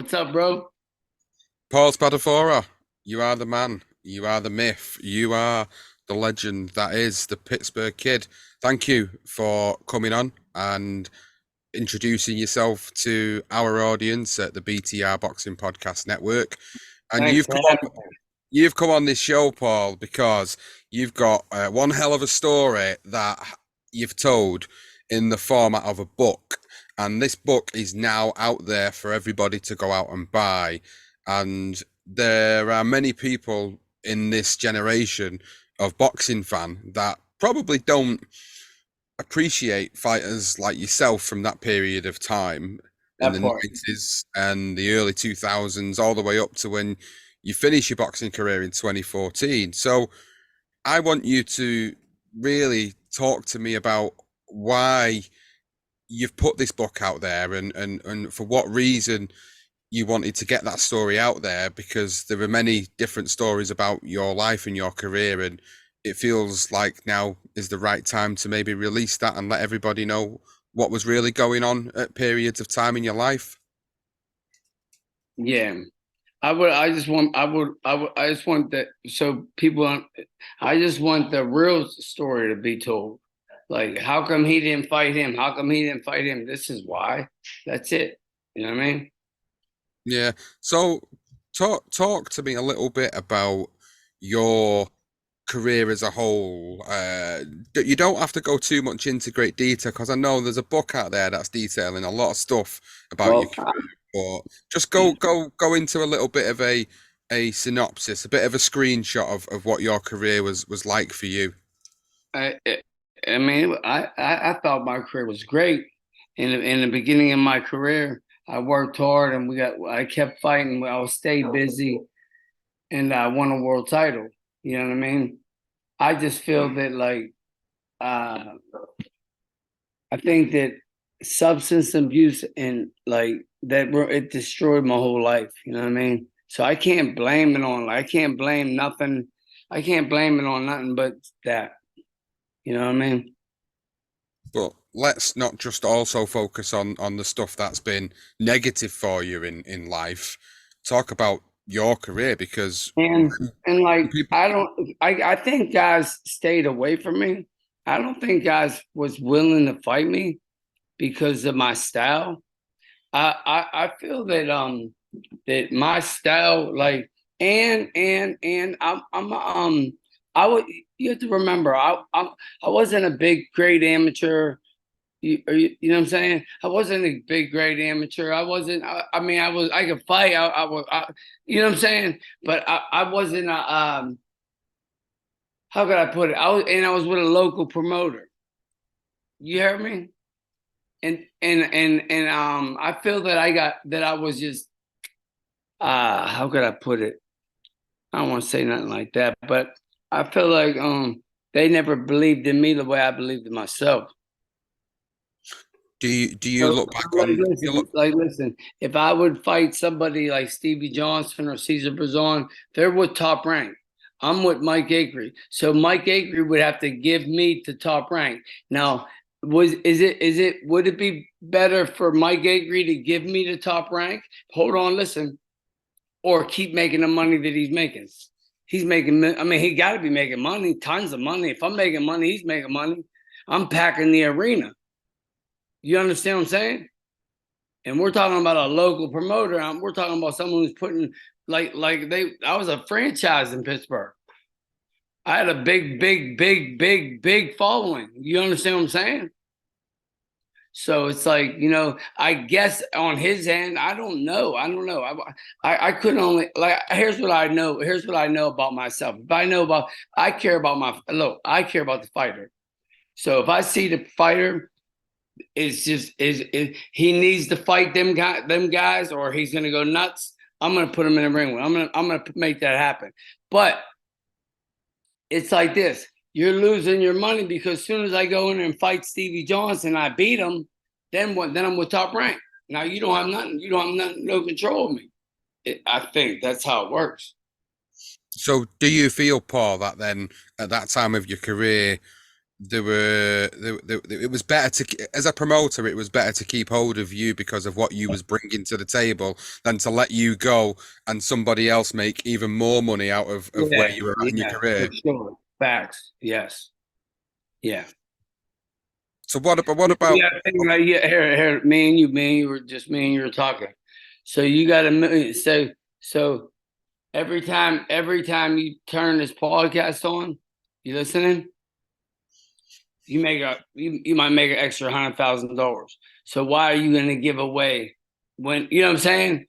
What's up, bro? Paul Spadafora, you are the man. You are the myth. You are the legend that is the Pittsburgh Kid. Thank you for coming on and introducing yourself to our audience at the BTR Boxing Podcast Network. And Thanks for having me. you've come on this show, Paul, because you've got one hell of a story that you've told in the format of a book. And this book is now out there for everybody to go out and buy. And there are many people in this generation of boxing fan that probably don't appreciate fighters like yourself from that period of time in That the part. 90s and the early 2000s, all the way up to when you finish your boxing career in 2014. So I want you to really talk to me about why you've put this book out there and for what reason you wanted to get that story out there, because there are many different stories about your life and your career, and it feels like now is the right time to maybe release that and let everybody know what was really going on at periods of time in your life. Yeah. I just want that so I just want the real story to be told. Like, how come he didn't fight him? How come he didn't fight him? This is why. That's it. You know what I mean? Yeah. So talk to me a little bit about your career as a whole. You don't have to go too much into great detail because I know there's a book out there that's detailing a lot of stuff about your Well, career. But just go into a little bit of a synopsis, a bit of a screenshot of what your career was like for you. I, I I mean, I thought my career was great. In the beginning of my career, I worked hard and I kept fighting. I was stayed busy and I won a world title. You know what I mean? I just feel that uh, I think that substance abuse and it destroyed my whole life. You know what I mean? So I can't blame it on. I can't blame nothing. I can't blame it on nothing but that. You know what I mean? But let's not just also focus on the stuff that's been negative for you in life. Talk about your career because And like people. I don't. I think guys stayed away from me. I don't think guys was willing to fight me because of my style. I feel that my style, like, and I would, you have to remember, I wasn't a big grade amateur. You know what I'm saying? I wasn't a big grade amateur. I wasn't. I mean, I could fight. I was. You know what I'm saying? But I wasn't a. How could I put it? I was with a local promoter. You hear me? And I feel that I was just how could I put it? I don't want to say nothing like that, but I feel like they never believed in me the way I believed in myself. Do you So, look back on you look listen, if I would fight somebody like Stevie Johnson or Cesar Brazon, they're with top rank. I'm with Mike Akery. So Mike Akery would have to give me to top rank. Now, would it be better for Mike Akery to give me the top rank? Hold on, listen, or keep making the money that he's making. He's making, I mean, he got to be making money, tons of money. If I'm making money, he's making money. I'm packing the arena. You understand what I'm saying? And we're talking about a local promoter. We're talking about someone who's putting I was a franchise in Pittsburgh. I had a big following. You understand what I'm saying? So it's like, I guess on his end, I don't know. I don't know. I couldn't only like. Here's what I know. Here's what I know about myself. If I know about, I care about I care about the fighter. So if I see the fighter is he needs to fight them guys, or he's gonna go nuts. I'm gonna put him in the ring with. I'm gonna make that happen. But it's like this: you're losing your money because as soon as I go in and fight Stevie Johnson, I beat him. Then what? Then I'm with top rank. Now you don't have nothing. You don't have nothing. No control of me. I think that's how it works. so do you feel, Paul, that then at that time of your career it was better to, as a promoter, it was better to keep hold of you because of what you was bringing to the table than to let you go and somebody else make even more money out of where Yeah, you were at in your yeah, career. for sure. Facts. Yes. Yeah. So what about, Yeah, I think like yeah, here, me and you were just me and you were talking. So you got so every time you turn this podcast on, you listening, you might make an extra $100,000. So why are you gonna give away when you know what I'm saying?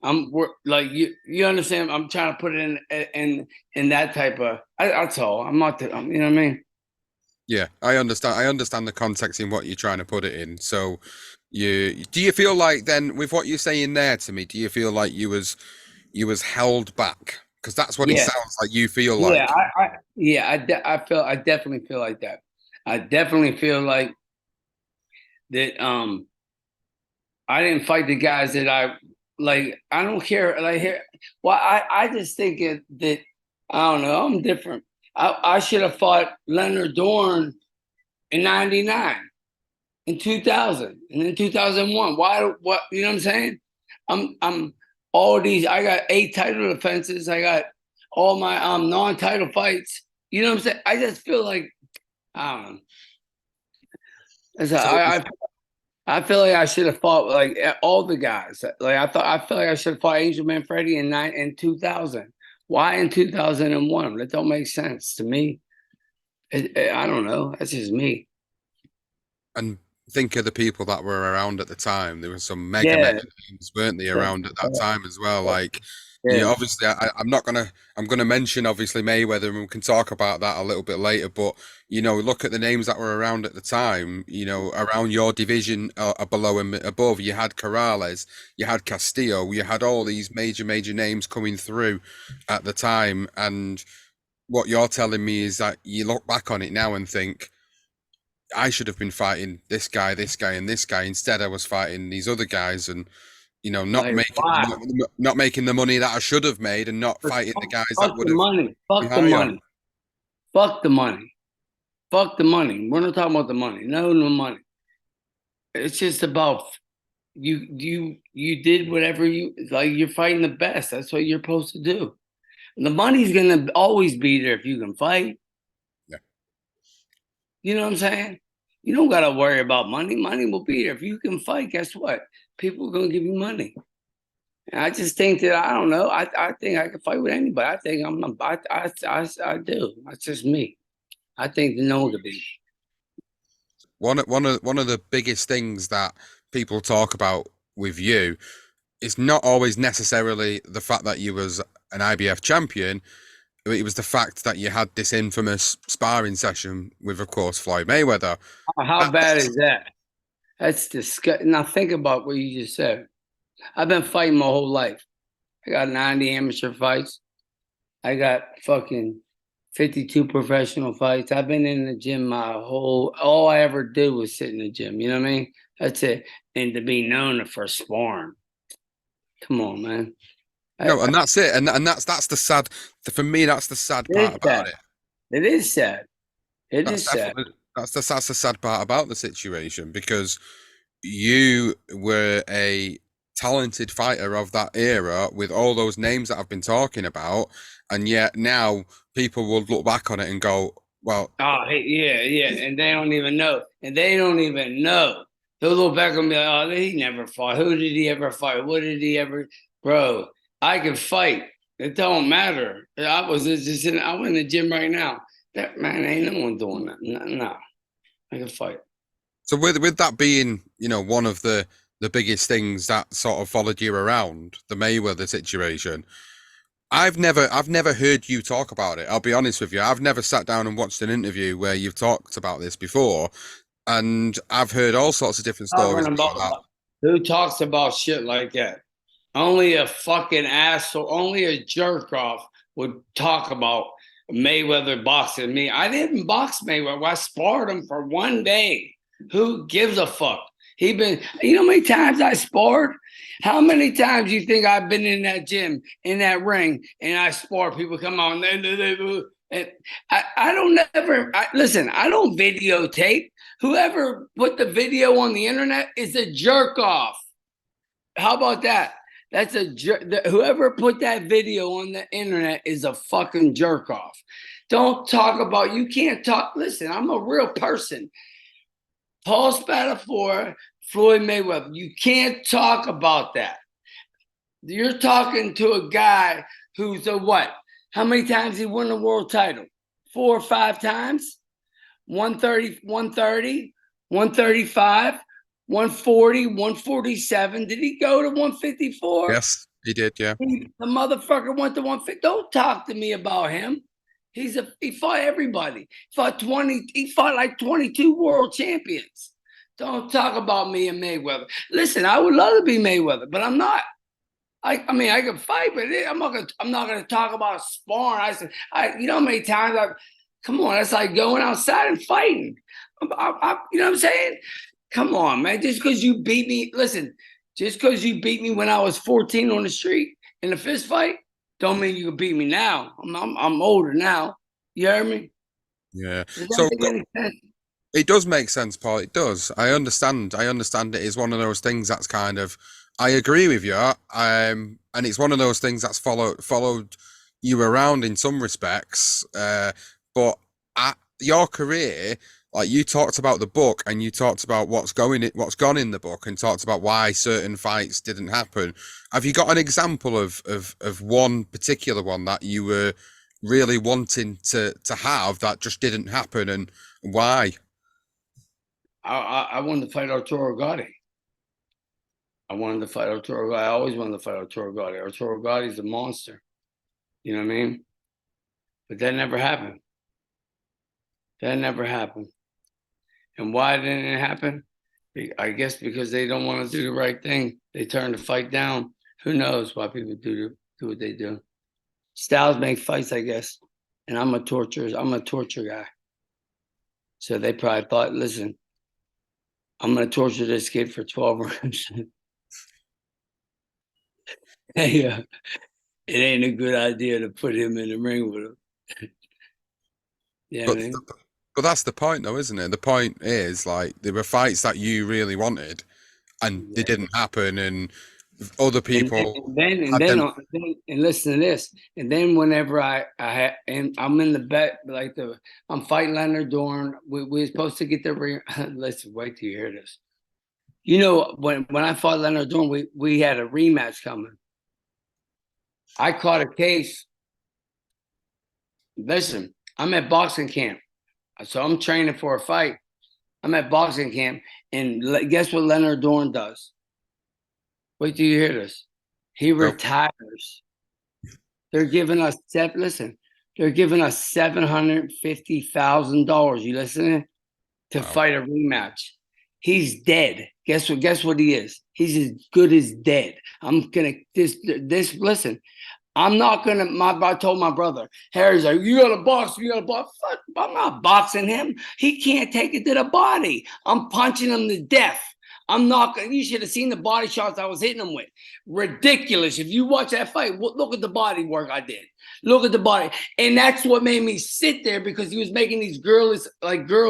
Like you understand? I'm trying to put it in that type of. That's all. I'm not. You know what I mean? yeah, I understand the context in what you're trying to put it in. So do you feel like then with what you're saying there to me, do you feel like you was held back? Because that's what it Yeah. sounds like you feel Yeah, like. I definitely feel like that. I definitely feel like that. I didn't fight the guys that I like. I don't care. Like here, well, I just think that I don't know. I'm different. I should have fought Leonard Dorne in '99, in 2000, and in 2001. Why? What? You know what I'm saying? I'm all these. I got 8 title defenses. I got all my non-title fights. You know what I'm saying? I just feel like I don't know. It's a- So I feel like I should have fought like all the guys. Like I feel like I should have fought Angel Manfredi in 2000. Why in 2001? That don't make sense to me. I don't know. That's just me. and think of the people that were around at the time. There were some Yeah, mega names, weren't they, yeah, around at that time as well? Like, you yeah. know, obviously, I'm gonna mention obviously Mayweather, and we can talk about that a little bit later. But you know, look at the names that were around at the time. You know, around your division, below and above, you had Corrales, you had Castillo, you had all these major names coming through at the time. And what you're telling me is that you look back on it now and think, I should have been fighting this guy, and this guy. Instead, I was fighting these other guys, and you know, Like why? not making the money that I should have made, and not fighting the guys that Fuck would the have money. been Fuck the higher. money. Fuck the money. Fuck the money. We're not talking about the money. No money. It's just about you did whatever you like. You're fighting the best. That's what you're supposed to do. The money's gonna always be there if you can fight. Yeah. You know what I'm saying? You don't gotta worry about money. Money will be there if you can fight. Guess what? People are gonna give you money. And I just think that I don't know. I think I can fight with anybody. I think I do. That's just me. I think that no one could beat me. One of the biggest things that people talk about with you is not always necessarily the fact that you was an IBF champion. It was the fact that you had this infamous sparring session with, of course, Floyd Mayweather. How bad is that? That's disgusting. Now think about what you just said. I've been fighting my whole life. I got 90 amateur fights. I got fucking 52 professional fights. I've been in the gym all I ever did was sit in the gym. You know what I mean? That's it. And to be known for sparring. Come on, man. No, and that's it, and that's the sad. For me, that's the sad It part is about sad. it. It is sad. It That's is sad. definitely that's the sad part about the situation because you were a talented fighter of that era with all those names that I've been talking about, and yet now people will look back on it and go, "Well, Oh, hey, yeah. And they don't even know. And they don't even know. They'll look back and be like, oh, he never fought. Who did he ever fight? What did he ever? Bro, I can fight. It don't matter. I went in the gym right now. That man, ain't no one doing that. No, I can fight. so with that being, you know, one of the biggest things that sort of followed you around the Mayweather situation." I've never heard you talk about it. I'll be honest with you. I've never sat down and watched an interview where you've talked about this before, and I've heard all sorts of different stories Talking about that. about who talks about shit like that? Only a fucking asshole, only a jerk off would talk about Mayweather boxing me. I didn't box Mayweather. I sparred him for 1 day. Who gives a fuck? You know how many times I sparred? How many times you think I've been in that gym, in that ring, and I spar? People come on, And I don't ever listen. I don't videotape. Whoever put the video on the internet is a jerk off. How about that? That's a whoever put that video on the internet is a fucking jerk off. Don't talk about, you can't talk. Listen, I'm a real person. Paul Spadafora, Floyd Mayweather. You can't talk about that. You're talking to a guy who's a what? How many times he won the world title? 4 or 5 times? 130, 130, 135, 140, 147. Did he go to 154? Yes, he did. Yeah. The motherfucker went to 150. Don't talk to me about him. He fought everybody. He fought like 22 world champions. Don't talk about me and Mayweather. Listen, I would love to be Mayweather, but I'm not. I mean, I can fight, but I'm not gonna talk about sparring. You know how many times come on, that's like going outside and fighting. You know what I'm saying? Come on, man. Just because you beat me, listen, just because you beat me when I was 14 on the street in a fist fight, don't mean you can beat me now. I'm older now. You hear me? Yeah. Does that So make any sense? it does make sense, Paul. It does. I understand. It is one of those things that's kind of, I agree with you. And it's one of those things that's followed you around in some respects. But at your career, like you talked about the book and you talked about what's gone in the book and talked about why certain fights didn't happen. Have you got an example of one particular one that you were really wanting to have that just didn't happen, and why? I wanted to fight Arturo Gatti. I wanted to fight Arturo Gatti. I always wanted to fight Arturo Gatti. Arturo Gatti's a monster. You know what I mean? But that never happened. That never happened. And why didn't it happen? I guess because they don't want to do the right thing. They turn the fight down. Who knows why people do what they do? Styles make fights, I guess. And I'm a torture guy. So they probably thought, listen, I'm going to torture this kid for 12 rounds. Hey, it ain't a good idea to put him in the ring with him. Yeah, but that's the point, though, isn't it? The point is, like, there were fights that you really wanted, and they didn't happen, and other people. And listen to this. And then whenever I'm in the bet, I'm fighting Leonard Dorne. We're supposed to get the ring. Listen, wait till you hear this. You know, when I fought Leonard Dorne, we had a rematch coming. I caught a case. Listen, I'm at boxing camp. So I'm training for a fight. I'm at boxing camp. And guess what Leonard Dorne does? Wait till you hear this. He retires. They're giving us $750,000. You listening? To fight a rematch. He's dead. Guess what he is? He's as good as dead. Listen. I'm not gonna. I told my brother, Harry's like, you gotta box. Fuck, I'm not boxing him. He can't take it to the body. I'm punching him to death. I'm not gonna. You should have seen the body shots I was hitting him with. Ridiculous. If you watch that fight, look at the body work I did. Look at the body, and that's what made me sit there, because he was making these girl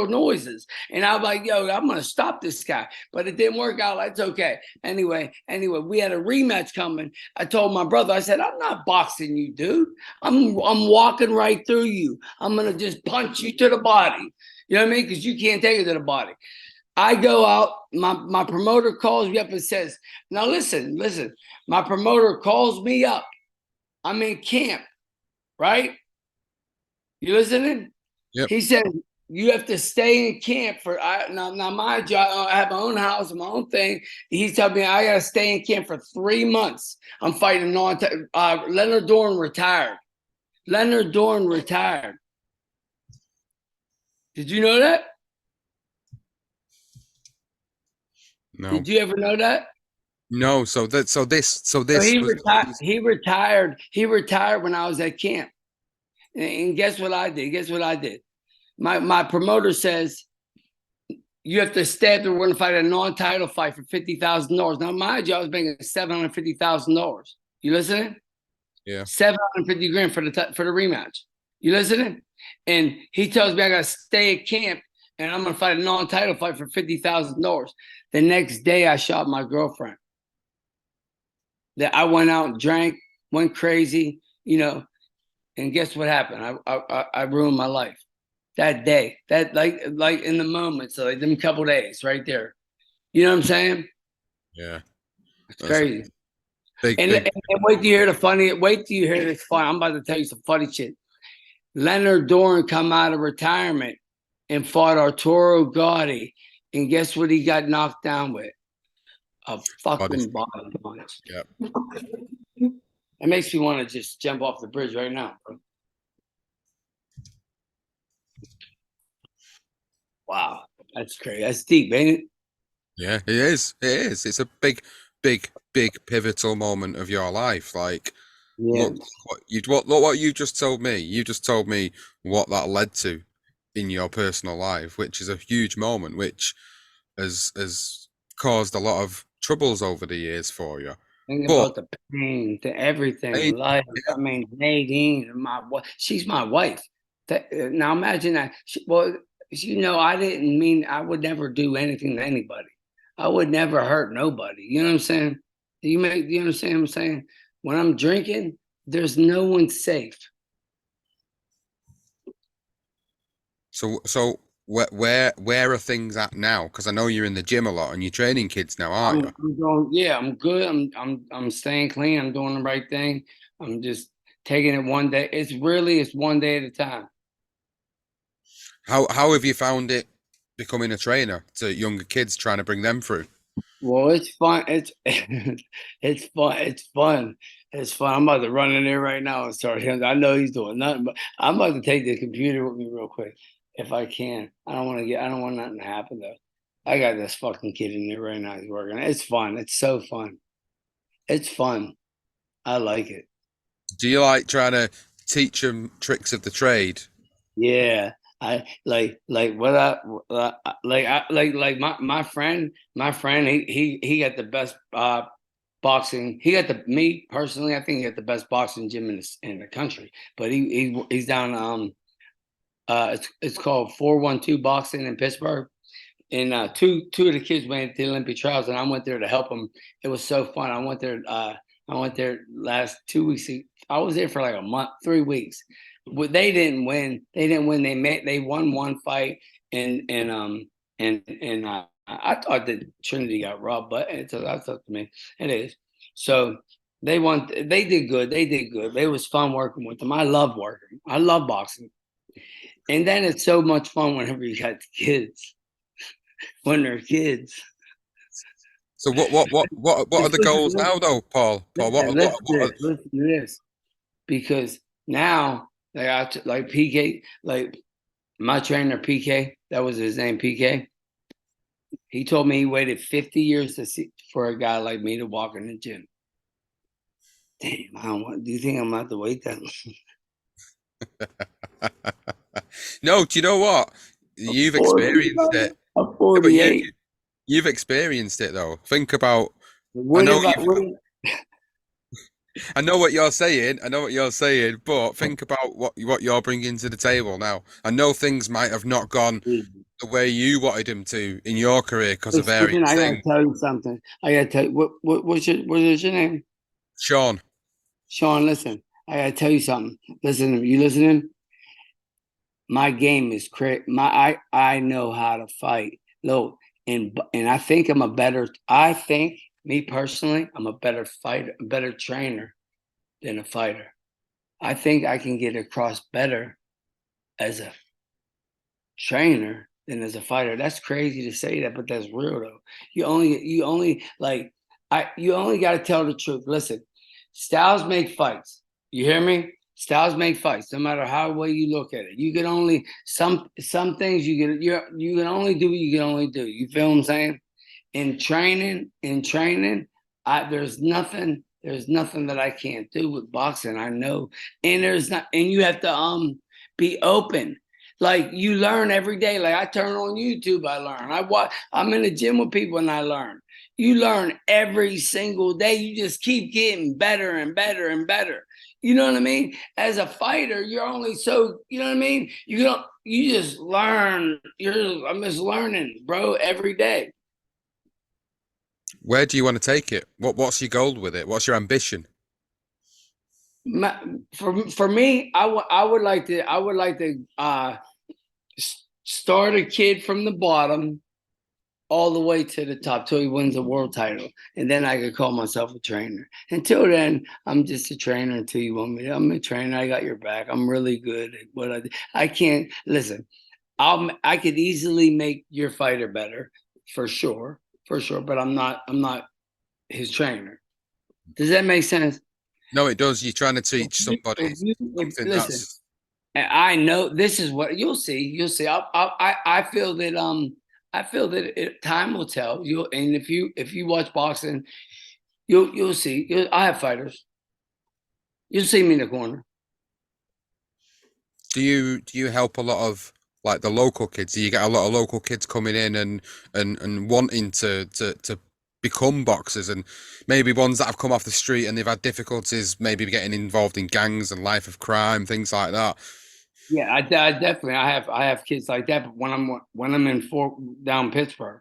noises, and I was like, "Yo, I'm gonna stop this guy." But it didn't work out. That's okay. Anyway, we had a rematch coming. I told my brother, I said, "I'm not boxing you, dude. I'm walking right through you. I'm gonna just punch you to the body. You know what I mean? Because you can't take it to the body." I go out. My promoter calls me up and says, "Now listen. My promoter calls me up. I'm in camp." Right? You listening? Yep. He said, you have to stay in camp for now my job. I have my own house, my own thing. He's telling me I gotta stay in camp for 3 months. I'm fighting Leonard Dorne retired. Leonard Dorne retired. Did you know that? No. Did you ever know that? No, so he retired when I was at camp. And guess what I did? My promoter says, you have to stay after we're going to fight a non-title fight for $50,000. Now, my job was making $750,000. You listening? Yeah. 750 grand for the rematch. You listening? And he tells me I got to stay at camp and I'm going to fight a non-title fight for $50,000. The next day I shot my girlfriend. That I went out and drank, went crazy, you know, and guess what happened? I ruined my life that day. That like in the moment, so like them couple days right there. You know what I'm saying? Yeah. It's crazy. Big, And wait till you hear the funny. Wait till you hear this fun. I'm about to tell you some funny shit. Leonard Dorne come out of retirement and fought Arturo Gatti, and guess what he got knocked down with? A fucking body punch. Yep. It makes me want to just jump off the bridge right now, bro. Wow, that's crazy. That's deep, ain't it? Yeah, it is. It is. It's a big, big, big pivotal moment of your life. Like, Yeah. look what you just told me. You just told me what that led to in your personal life, which is a huge moment, which has caused a lot of troubles over the years for you. Think But about the pain, to everything, I, life. I mean, Nadine, she's my wife. Now imagine that. Well, you know, I didn't mean I would never do anything to anybody. I would never hurt nobody. You know what I'm saying? Do you understand what I'm saying? When I'm drinking, there's no one safe. so where are things at now? Because I know you're in the gym a lot and you're training kids now, aren't you? I'm going, yeah, I'm good. I'm staying clean. I'm doing the right thing. I'm just taking it one day. It's one day at a time. How have you found it becoming a trainer to younger kids, trying to bring them through? Well, it's fun. It's it's fun. It's fun. It's fun. I'm about to run in there right now and start him. I know he's doing nothing, but I'm about to take the computer with me real quick if I can. I don't want nothing to happen though. I got this fucking kid in there right now. He's working. It's fun. It's so fun. It's fun. I like it. Do you like trying to teach them tricks of the trade? Yeah. I like what like my friend he got the best boxing. He got me personally. I think he got the best boxing gym in the country. But he's down. It's called 412 Boxing in Pittsburgh. And two of the kids went to the Olympic trials, and I went there to help them. It was so fun. I went there. I went there last 2 weeks. I was there for like a month, 3 weeks. But they didn't win. They didn't win. They won one fight, and I thought that Trinity got robbed, but that's up to me. It is. So they won. They did good. They did good. It was fun working with them. I love working. I love boxing. And then it's so much fun whenever you got the kids. When they're kids. So what are the goals now, though, Paul? Paul, listen to this, because now like PK, like my trainer PK, that was his name, PK. He told me he waited 50 years for a guy like me to walk in the gym. Damn, do you think I'm about to wait that long? No, do you know what? You've experienced it. I'm 48. You've experienced it though. Think about. I know what you're saying. I know what you're saying, but think about what you're bringing to the table now. I know things might have not gone the way you wanted them to in your career because of various I things. gotta tell you something. I gotta tell you what's your name? Sean. Sean, listen. I gotta tell you something. Listen, you listening? My game is crazy. I know how to fight. Look, and I think me personally, I'm a better fighter, a better trainer than a fighter. I think I can get across better as a trainer than as a fighter. That's crazy to say that, but that's real though. You only got to tell the truth. Listen, styles make fights. You hear me? Styles make fights, no matter how way you look at it. You can only some things you can only do what you can only do. You feel what I'm saying? In training, there's nothing that I can't do with boxing. I know, and you have to be open. Like you learn every day. Like I turn on YouTube, I learn. I'm in the gym with people and I learn. You learn every single day. You just keep getting better and better and better. You know what I mean? As a fighter, you're only so, you know what I mean? You just learn. I'm just learning, bro, every day. Where do you want to take it? What's your goal with it? What's your ambition? My, for me, I would like to start a kid from the bottom all the way to the top till he wins a world title, and then I could call myself a trainer. Until then, I'm just a trainer. Until you want me, I'm a trainer. I got your back. I'm really good at what I do. I can't listen. I could easily make your fighter better, for sure, for sure. But I'm not. I'm not his trainer. Does that make sense? No, it does. You're trying to teach somebody something Listen, that's I know this is what you'll see. You'll see. I feel that time will tell. And if you watch boxing, you'll see. I have fighters. You'll see me in the corner. do you help a lot of like the local kids? Do you get a lot of local kids coming in and wanting to become boxers, and maybe ones that have come off the street and they've had difficulties maybe getting involved in gangs and life of crime, things like that? Yeah, I definitely I have kids like that. But when I'm in Fort down Pittsburgh,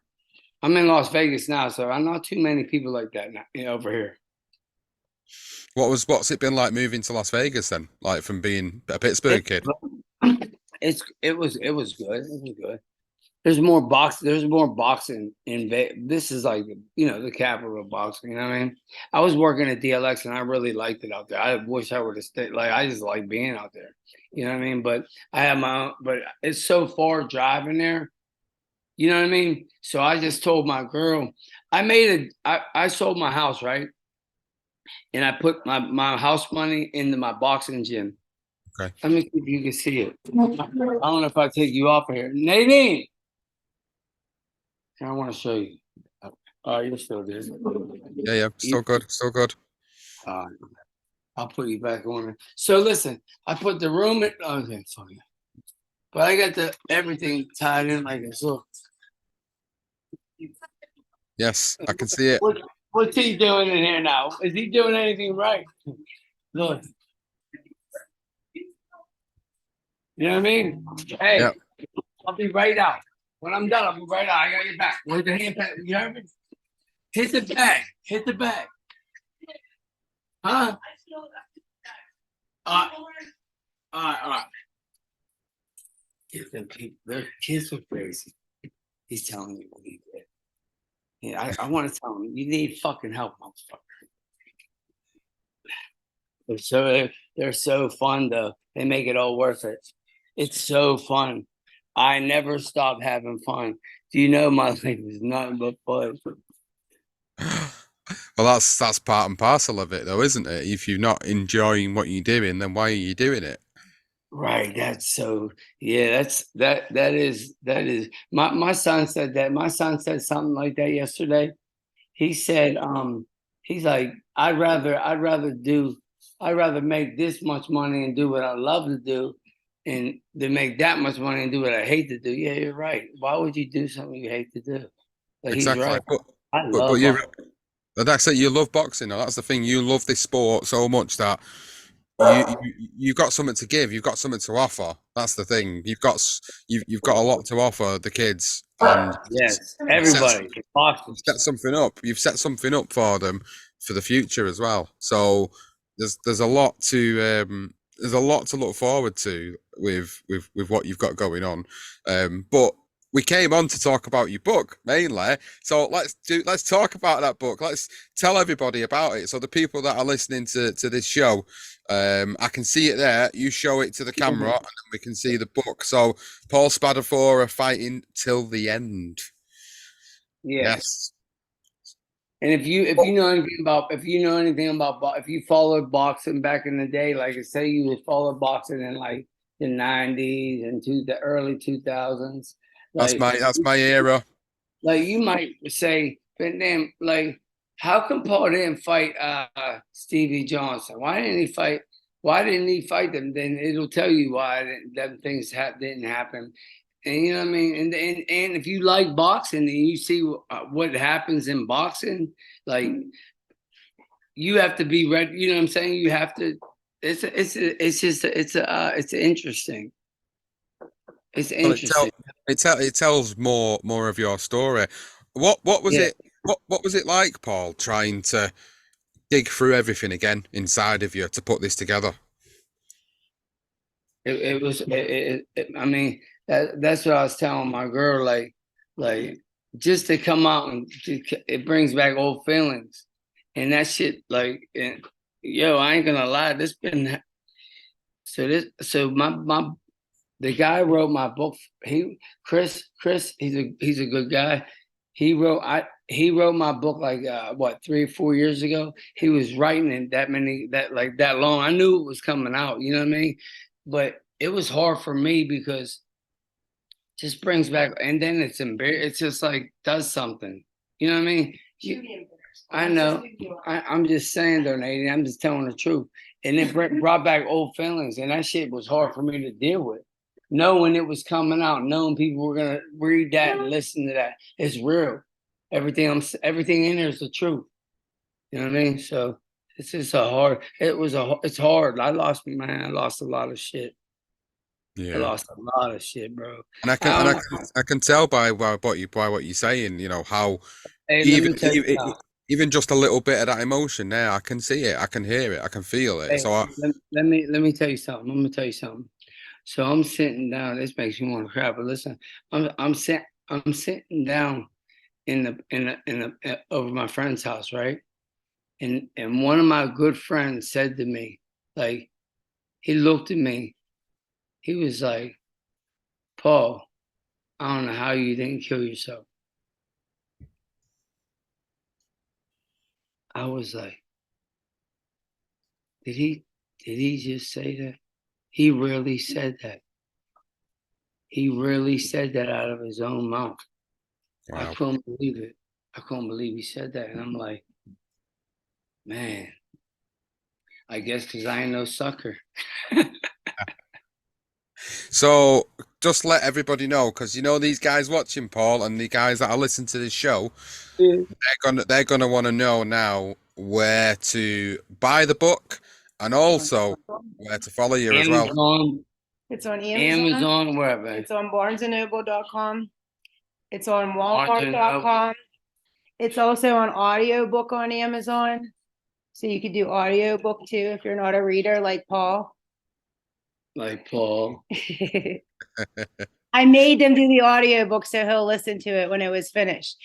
I'm in Las Vegas now, so I'm not too many people like that now, over here. What's it been like moving to Las Vegas then? Like from being a Pittsburgh kid? It was good. It was good. There's more boxing. There's more boxing in Vegas. This is like the capital of boxing. You know what I mean? I was working at DLX and I really liked it out there. I wish I would have stayed. Like I just like being out there. You know what I mean? But I have my own. But it's so far driving there. You know what I mean? So I just told my girl, I sold my house, right? And I put my house money into my boxing gym. Okay. Let me see if you can see it. I don't know if I take you off of here. Nadine, I want to show you. Oh, you're still there. Yeah, still good, still good. Uh, I'll put you back on it. So listen, I put the room in. Okay, fuck it. But I got everything tied in like this. Look. Yes, I can see it. What's he doing in here now? Is he doing anything right? Look. You know what I mean? Hey, Yeah. I'll be right out. When I'm done, I'll be right out. I got your back. Where's the hand pat? You heard me? Hit the bag. Hit the bag. Huh? All right. Get them people. Their kids are crazy. He's telling me what he did. Yeah, I want to tell him, you need fucking help, motherfucker. They're so fun though. They make it all worth it. It's so fun. I never stop having fun. Do you know my life is nothing but fun? Well, that's part and parcel of it, though, isn't it? If you're not enjoying what you're doing, then why are you doing it? Right. Yeah, that is my son said that. My son said something like that yesterday. He said, he's like, I'd rather make this much money and do what I love to do and to make that much money and do what I hate to do. Yeah, you're right. Why would you do something you hate to do? But he's Exactly. right. I But love that's it. You love boxing. Though. That's the thing. You love this sport so much that you've got something to give. You've got something to offer. That's the thing. You've got a lot to offer the kids, and yes, you've set, everybody. you've set something up. You've set something up for them for the future as well. So there's a lot to look forward to with what you've got going on. But we came on to talk about your book mainly. So let's talk about that book. Let's tell everybody about it. So the people that are listening to this show, I can see it there. You show it to the camera, and then we can see the book. So Paul Spadafora fighting till the end. Yes. And if you know anything about if you followed boxing back in the day, like say you would follow boxing in like the '90s and the early 2000s, like That's my era. like you might say, but then like how come Paul didn't fight Stevie Johnson? Why didn't he fight? Why didn't he fight them? Then it'll tell you why them things didn't happen. And you know what I mean? And if you like boxing and you see what happens in boxing, like you have to be ready. You know what I'm saying? You have to. it's interesting. It's Well, interesting. it tells more of your story. What was Yeah, it? What was it like, Paul, trying to dig through everything again inside of you to put this together? it was. I mean, that's what I was telling my girl. Like just to come out and it brings back old feelings, and that shit. Yo, I ain't gonna lie. So my the guy who wrote my book. Chris. He's a good guy. He wrote my book like what 3 or 4 years ago. He was writing it that long. I knew it was coming out. You know what I mean? But it was hard for me because it just brings back, and then it's embarrassing. It's just like does something. You know what I mean? I know. I'm just saying, though, Nadine. I'm just telling the truth, and it brought back old feelings, and that shit was hard for me to deal with. Knowing it was coming out, knowing people were gonna read that and listen to that, it's real. Everything in there is the truth. You know what I mean? So it's just a hard. It's hard. I lost a lot of shit. I Yeah. lost a lot of shit, bro. And I can I and don't I, know. I can tell by what you're saying, you know, how Hey, let even me tell you even something. even just a little bit of that emotion there, I can see it, I can hear it, I can feel it. Hey, So let me tell you something. I'm gonna tell you something. So I'm sitting down. This makes me want to cry, but listen, I'm sitting down over my friend's house, right? And one of my good friends said to me, like, he looked at me. He was like, Paul, I don't know how you didn't kill yourself. I was like, did he did he just say that? He really said that. He really said that out of his own mouth. I wow. couldn't believe it. I couldn't believe he said that. And I'm like, man, I guess because I ain't no sucker. So just let everybody know, because you know these guys watching, Paul, and the guys that are listening to this show, Yeah. they're gonna want to know now where to buy the book and also where to follow you as well. Amazon, It's on Amazon. Amazon, wherever. It's on barnesandnoble.com. It's on Barnes and Noble. walmart.com. It's also on audiobook on Amazon. So you could do audiobook too if you're not a reader like Paul. Like Paul. I made them do the audiobook so he'll listen to it when it was finished.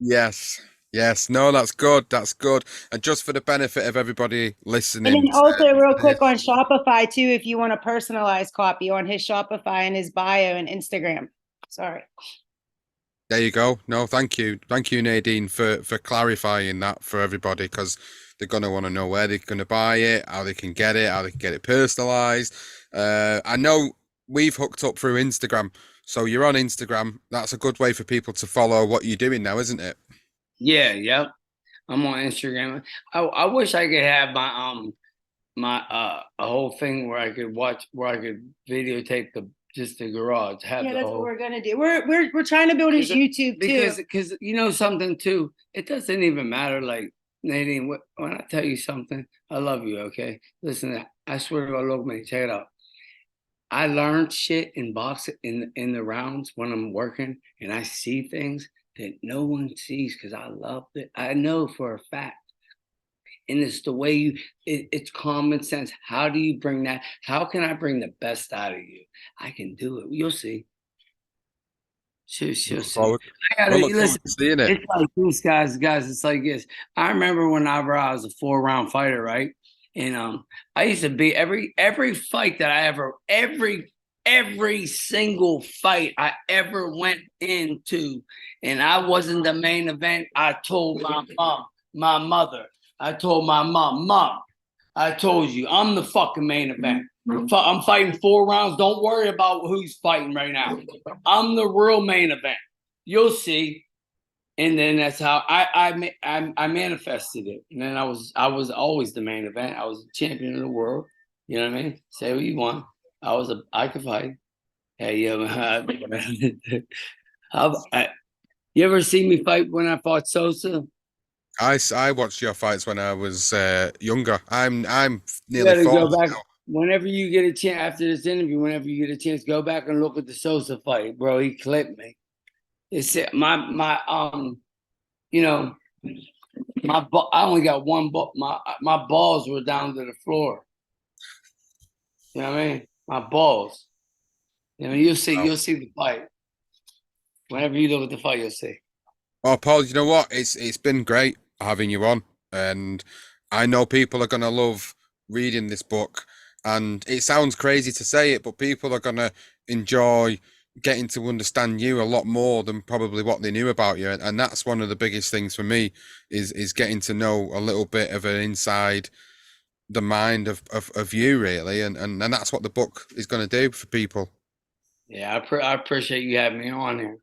Yes. Yes. No, that's good. That's good. And just for the benefit of everybody And listening, then also real quick on Shopify too, if you want a personalized copy on his Shopify and his bio and Instagram. Sorry. there you go. No, thank you. Thank you, Nadine, for clarifying that for everybody, because they're going to want to know where they're going to buy it, how they can get it, how they can get it personalized. I know we've hooked up through Instagram. So you're on Instagram. That's a good way for people to follow what you're doing now, isn't it? Yeah, yep. I'm on Instagram. I wish I could have my a whole thing where I could videotape the garage. Have Yeah, the that's what whole we're gonna do. We're trying to build his YouTube too. because you know something too. It doesn't even matter. Like Nadine, when I tell you something, I love you. Okay, listen. I swear to God, look, man, check it out. I learned shit in boxing in the rounds when I'm working, and I see things that no one sees because I love it. I know for a fact, and it's the way it's common sense. How do you bring that? How can I bring the best out of you? I can do it. You'll see. She'll Look see. forward. I gotta We'll look forward listen. to seeing it. It's like this, guys. It's like this. I remember whenever I was a 4 round fighter, right? And I used to be every fight that I ever every single fight I ever went into, and I wasn't the main event. I told my mother, I told my mom, I told you, I'm the fucking main event. I'm fighting 4 rounds. Don't worry about who's fighting right now. I'm the real main event. You'll see. And then that's how I manifested it. And then I was always the main event. I was the champion of the world. You know what I mean? Say what you want. I could fight. Hey, yo, you ever see me fight when I fought Sosa? I watched your fights when I was younger. I'm You nearly gotta go 40 back now. whenever you get a chance after this interview. Whenever you get a chance, go back and look at the Sosa fight, bro. He clipped me. It's you know, I only got one ball. My balls were down to the floor. You know what I mean? My balls. You know, you'll see the fight. Whenever you look at the fight, you'll see. Oh, Paul, you know what? It's been great having you on, and I know people are gonna love reading this book. And it sounds crazy to say it, but people are gonna enjoy getting to understand you a lot more than probably what they knew about you. And that's one of the biggest things for me is getting to know a little bit of an inside the mind of you really. And that's what the book is gonna do for people. Yeah, I appreciate you having me on here.